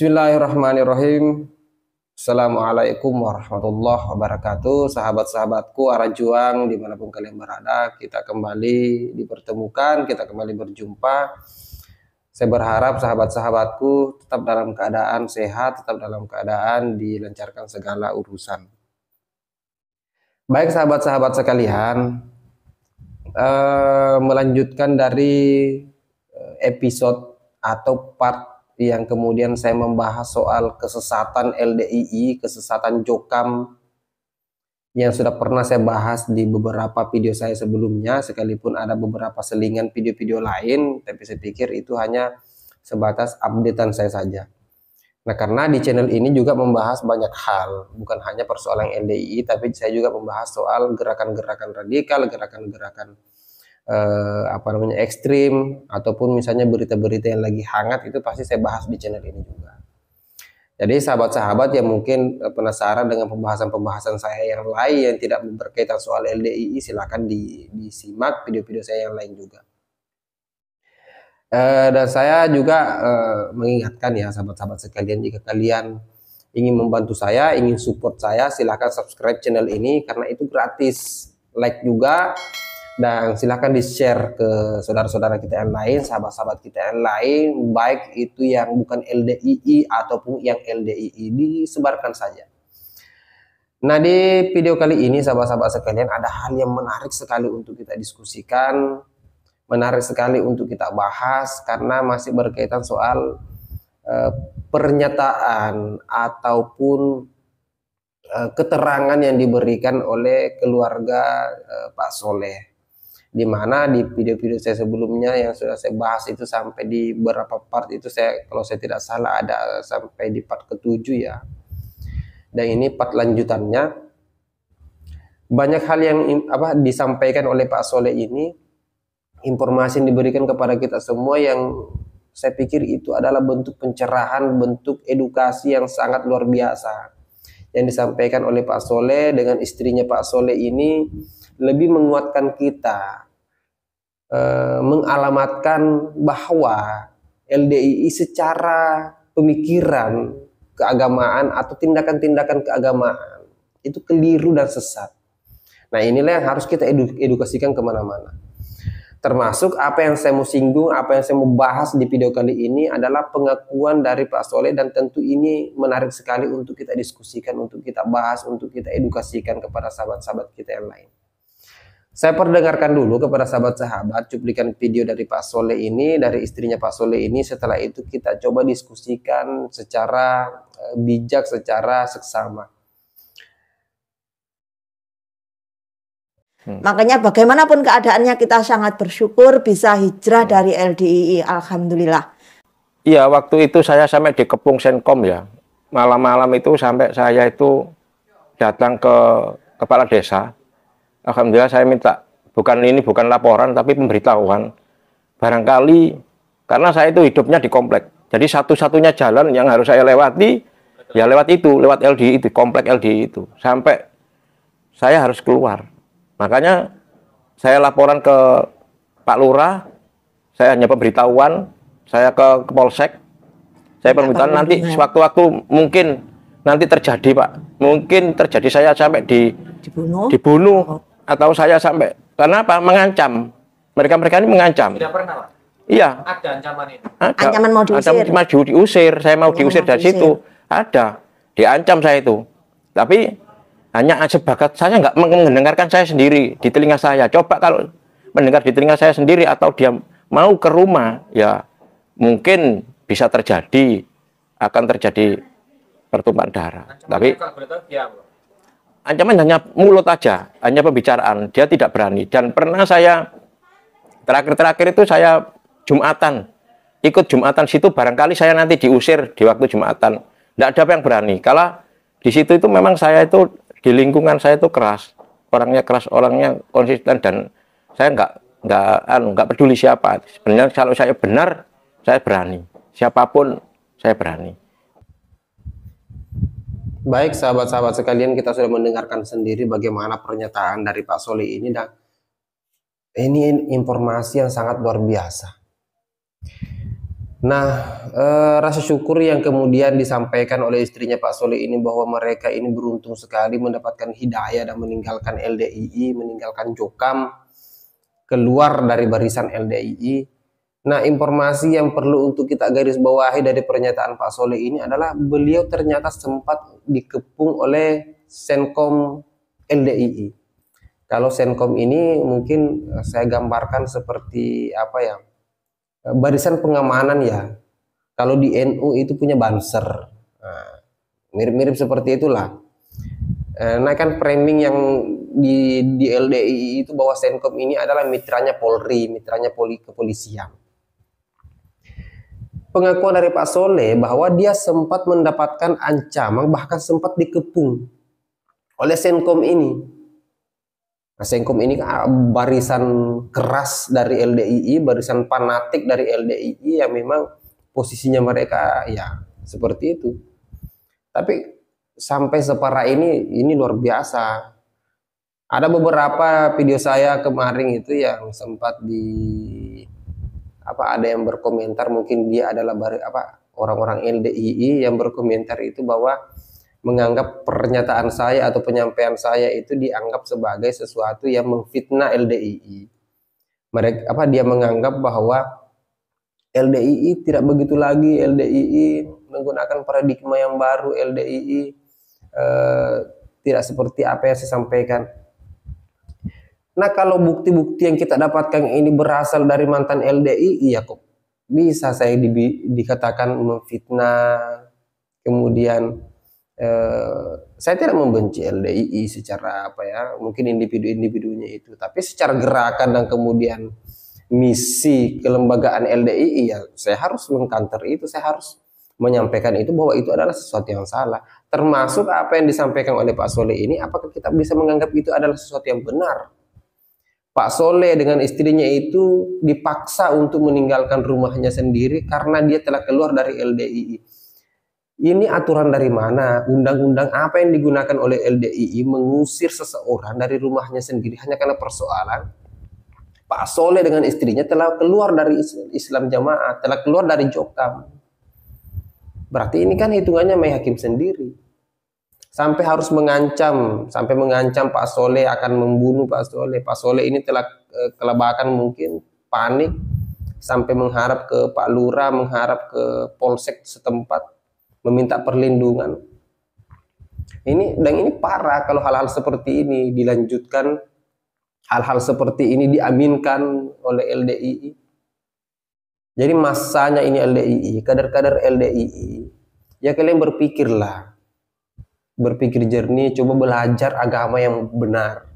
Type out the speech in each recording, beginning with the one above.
Bismillahirrahmanirrahim. Assalamualaikum warahmatullahi wabarakatuh. Sahabat-sahabatku, arah juang dimanapun kalian berada, kita kembali dipertemukan, kita kembali berjumpa. Saya berharap sahabat-sahabatku tetap dalam keadaan sehat, tetap dalam keadaan dilancarkan segala urusan. Baik sahabat-sahabat sekalian, melanjutkan dari episode atau part yang kemudian saya membahas soal kesesatan LDII, kesesatan Jokam yang sudah pernah saya bahas di beberapa video saya sebelumnya, sekalipun ada beberapa selingan video-video lain, tapi saya pikir itu hanya sebatas updatean saya saja. Nah, karena di channel ini juga membahas banyak hal, bukan hanya persoalan LDII, tapi saya juga membahas soal gerakan-gerakan radikal, gerakan-gerakan ekstrim, ataupun misalnya berita-berita yang lagi hangat, itu pasti saya bahas di channel ini juga. Jadi sahabat-sahabat yang mungkin penasaran dengan pembahasan-pembahasan saya yang lain yang tidak berkaitan soal LDII, silakan disimak video-video saya yang lain juga. Dan saya juga mengingatkan ya sahabat-sahabat sekalian, jika kalian ingin membantu saya, ingin support saya, silakan subscribe channel ini karena itu gratis, like juga. Dan silahkan di-share ke saudara-saudara kita yang lain, sahabat-sahabat kita yang lain, baik itu yang bukan LDII ataupun yang LDII, disebarkan saja. Nah, di video kali ini sahabat-sahabat sekalian ada hal yang menarik sekali untuk kita diskusikan, menarik sekali untuk kita bahas, karena masih berkaitan soal pernyataan ataupun keterangan yang diberikan oleh keluarga Pak Soleh. Di mana di video-video saya sebelumnya yang sudah saya bahas itu sampai di beberapa part itu, saya kalau saya tidak salah ada sampai di part ke-7 ya. Dan ini part lanjutannya. Banyak hal yang disampaikan oleh Pak Soleh ini, informasi yang diberikan kepada kita semua yang saya pikir itu adalah bentuk pencerahan, bentuk edukasi yang sangat luar biasa. Yang disampaikan oleh Pak Soleh dengan istrinya Pak Soleh ini lebih menguatkan kita, mengalamatkan bahwa LDII secara pemikiran keagamaan atau tindakan-tindakan keagamaan itu keliru dan sesat. Nah, inilah yang harus kita edukasikan kemana-mana. Termasuk apa yang saya mau singgung, apa yang saya mau bahas di video kali ini adalah pengakuan dari Pak Soleh, dan tentu ini menarik sekali untuk kita diskusikan, untuk kita bahas, untuk kita edukasikan kepada sahabat-sahabat kita yang lain. Saya perdengarkan dulu kepada sahabat-sahabat cuplikan video dari Pak Soleh ini, dari istrinya Pak Soleh ini. Setelah itu kita coba diskusikan secara bijak, secara seksama. Makanya bagaimanapun keadaannya kita sangat bersyukur bisa hijrah dari LDII, alhamdulillah. Iya, waktu itu saya sampai di Kepung Senkom ya. Malam-malam itu sampai saya itu datang ke kepala desa. Alhamdulillah saya minta, bukan laporan tapi pemberitahuan. Barangkali karena saya itu hidupnya di komplek. Jadi satu-satunya jalan yang harus saya lewati ya lewat LDII itu, komplek LDII itu. Sampai saya harus keluar. Makanya saya laporan ke Pak Lurah, saya hanya pemberitahuan, saya ke Polsek. Saya permintaan nanti sewaktu-waktu mungkin nanti terjadi, Pak. Mungkin terjadi saya sampai dibunuh. Atau saya sampai, karena apa? Mengancam. Mereka ini mengancam. Tidak pernah, Pak? Iya. Ada ancaman itu? Ada. Ancaman mau diusir? Maju diusir. Saya mau diusir dari situ. Ada. Diancam saya itu. Tapi hanya sebakat saya nggak mendengarkan saya sendiri di telinga saya. Coba kalau mendengar di telinga saya sendiri atau dia mau ke rumah, ya mungkin bisa terjadi, akan terjadi pertumpahan darah. Tapi ancaman hanya mulut aja, hanya pembicaraan, dia tidak berani. Dan pernah saya, terakhir itu saya Jumatan, ikut Jumatan situ, barangkali saya nanti diusir di waktu Jumatan. Tidak ada yang berani. Kalau di situ itu memang saya itu, di lingkungan saya itu keras, orangnya konsisten, dan saya nggak peduli siapa. Sebenarnya kalau saya benar, saya berani. Siapapun, saya berani. Baik sahabat-sahabat sekalian, kita sudah mendengarkan sendiri bagaimana pernyataan dari Pak Soleh ini, dan ini informasi yang sangat luar biasa. Nah, rasa syukur yang kemudian disampaikan oleh istrinya Pak Soleh ini bahwa mereka ini beruntung sekali mendapatkan hidayah dan meninggalkan LDII, meninggalkan Jokam, keluar dari barisan LDII. Nah, informasi yang perlu untuk kita garis bawahi dari pernyataan Pak Soleh ini adalah beliau ternyata sempat dikepung oleh Senkom LDII. Kalau Senkom ini mungkin saya gambarkan seperti apa ya? Barisan pengamanan ya. Kalau di NU itu punya Banser. Nah, mirip-mirip seperti itulah. Nah kan framing yang di LDII itu bahwa Senkom ini adalah mitranya Polri, mitranya kepolisian. Pengakuan dari Pak Soleh bahwa dia sempat mendapatkan ancaman, bahkan sempat dikepung oleh Senkom ini. Nah, Senkom ini barisan keras dari LDII, barisan fanatik dari LDII yang memang posisinya mereka ya seperti itu. Tapi sampai separah ini luar biasa. Ada beberapa video saya kemarin itu yang sempat ada yang berkomentar, mungkin dia adalah orang-orang LDII yang berkomentar itu bahwa menganggap pernyataan saya atau penyampaian saya itu dianggap sebagai sesuatu yang memfitnah LDII. Dia menganggap bahwa LDII tidak begitu lagi, LDII menggunakan paradigma yang baru, LDII tidak seperti apa yang saya sampaikan. Nah, kalau bukti-bukti yang kita dapatkan ini berasal dari mantan LDII, ya kok bisa saya dikatakan memfitnah. Kemudian saya tidak membenci LDII secara mungkin individu-individunya itu, tapi secara gerakan dan kemudian misi kelembagaan LDII ya saya harus mengcounter itu, saya harus menyampaikan itu bahwa itu adalah sesuatu yang salah. Termasuk apa yang disampaikan oleh Pak Soleh ini, apakah kita bisa menganggap itu adalah sesuatu yang benar? Pak Soleh dengan istrinya itu dipaksa untuk meninggalkan rumahnya sendiri karena dia telah keluar dari LDII. Ini aturan dari mana? Undang-undang apa yang digunakan oleh LDII mengusir seseorang dari rumahnya sendiri hanya karena persoalan Pak Soleh dengan istrinya telah keluar dari Islam Jamaah, telah keluar dari Jokam. Berarti ini kan hitungannya main hakim sendiri. Sampai harus mengancam Pak Soleh akan membunuh Pak Soleh. Pak Soleh ini telah kelabakan, mungkin panik, sampai mengharap ke Pak Lurah, mengharap ke Polsek setempat, meminta perlindungan. Ini parah kalau hal-hal seperti ini dilanjutkan, hal-hal seperti ini diaminkan oleh LDII. Jadi masanya ini LDII, kader-kader LDII, ya kalian berpikir jernih, coba belajar agama yang benar,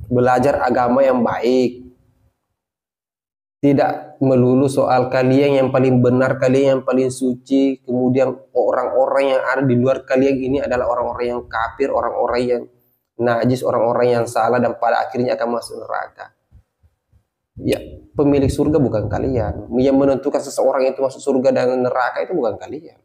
belajar agama yang baik. Tidak melulu soal kalian yang paling benar, kalian yang paling suci, kemudian orang-orang yang ada di luar kalian ini adalah orang-orang yang kafir, orang-orang yang najis, orang-orang yang salah dan pada akhirnya akan masuk neraka. Ya, pemilik surga bukan kalian. Yang menentukan seseorang itu masuk surga dan neraka itu bukan kalian.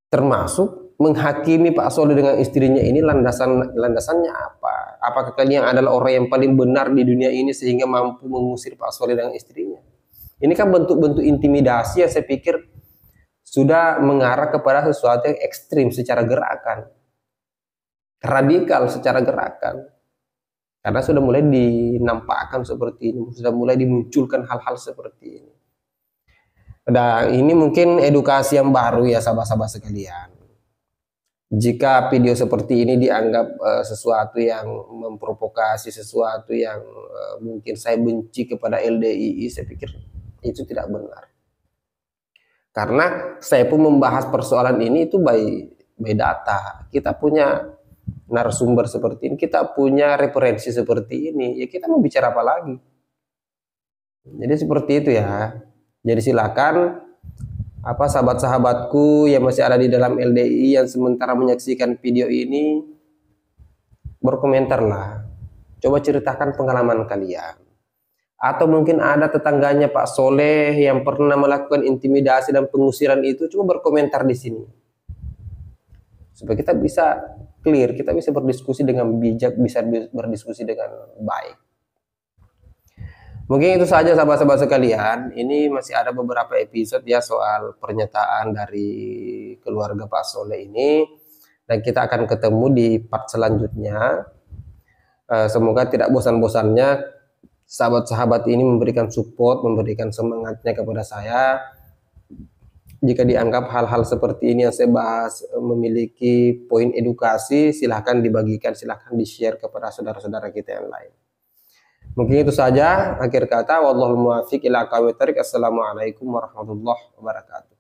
Termasuk menghakimi Pak Soleh dengan istrinya ini landasannya apa? Apakah kalian adalah orang yang paling benar di dunia ini sehingga mampu mengusir Pak Soleh dengan istrinya? Ini kan bentuk-bentuk intimidasi yang saya pikir sudah mengarah kepada sesuatu yang ekstrim secara gerakan, radikal secara gerakan. Karena sudah mulai dinampakkan seperti ini, sudah mulai dimunculkan hal-hal seperti ini. Dan ini mungkin edukasi yang baru ya sahabat-sahabat sekalian. Jika video seperti ini dianggap sesuatu yang memprovokasi, sesuatu yang mungkin saya benci kepada LDII, saya pikir itu tidak benar. Karena saya pun membahas persoalan ini itu by data. Kita punya narasumber seperti ini, kita punya referensi seperti ini, ya kita mau bicara apa lagi? Jadi seperti itu ya. Jadi silakan sahabat-sahabatku yang masih ada di dalam LDII yang sementara menyaksikan video ini, berkomentarlah. Coba ceritakan pengalaman kalian. Atau mungkin ada tetangganya Pak Soleh yang pernah melakukan intimidasi dan pengusiran itu, coba berkomentar di sini. Supaya kita bisa clear, kita bisa berdiskusi dengan bijak, bisa berdiskusi dengan baik. Mungkin itu saja sahabat-sahabat sekalian. Ini masih ada beberapa episode ya soal pernyataan dari keluarga Pak Soleh ini. Dan kita akan ketemu di part selanjutnya. Semoga tidak bosan-bosannya sahabat-sahabat ini memberikan support, memberikan semangatnya kepada saya. Jika dianggap hal-hal seperti ini yang saya bahas memiliki poin edukasi, silahkan dibagikan, silahkan di-share kepada saudara-saudara kita yang lain. Mungkin itu saja akhir kata. Wallahul muwaffiq ila aqwamit thoriq. Assalamualaikum warahmatullahi wabarakatuh.